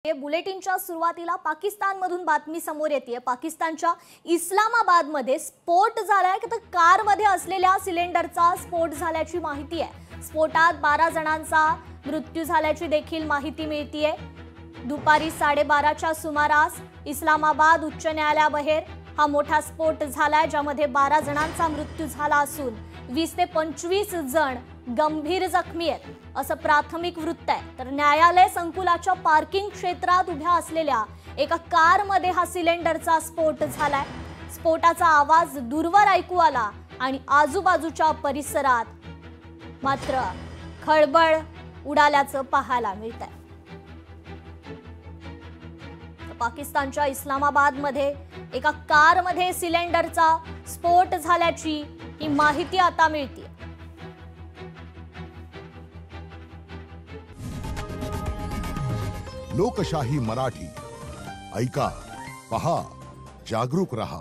बुलेटिनच्या सुरुवातीला पाकिस्तानमधून बातमी समोर येते। पाकिस्तानच्या इस्लामाबादमध्ये स्फोट झालाय की कारमध्ये असलेल्या सिलेंडरचा स्फोट झाल्याची माहिती आहे। स्फोटात 12 जणांचा मृत्यू झाल्याची देखील माहिती मिळतेय। दुपारी 12:30च्या सुमारास इस्लामाबाद उच्च न्यायालयाबाहेर हा मोठा स्फोट झालाय, ज्यामध्ये 12 जणांचा मृत्यू झाला असून 20 ते 25 जण गंभीर जखमी आहेत असं प्राथमिक वृत्त आहे। तर न्यायालय संकुलाच्या पार्किंग क्षेत्रात उभ्या असलेल्या एका कारमध्ये हा सिलेंडरचा स्फोट झालाय। स्फोटाचा आवाज दूरवर ऐकू आला आणि आजूबाजूच्या परिसरात मात्र खळबळ उडाल्याचं पाहायला मिळतंय। पाकिस्तानच्या इस्लामाबादमध्ये एका कारमध्ये सिलेंडरचा स्फोट झाल्याची ही माहिती आता मिळते। लोकशाही मराठी ऐका, पहा, जागरूक रहा।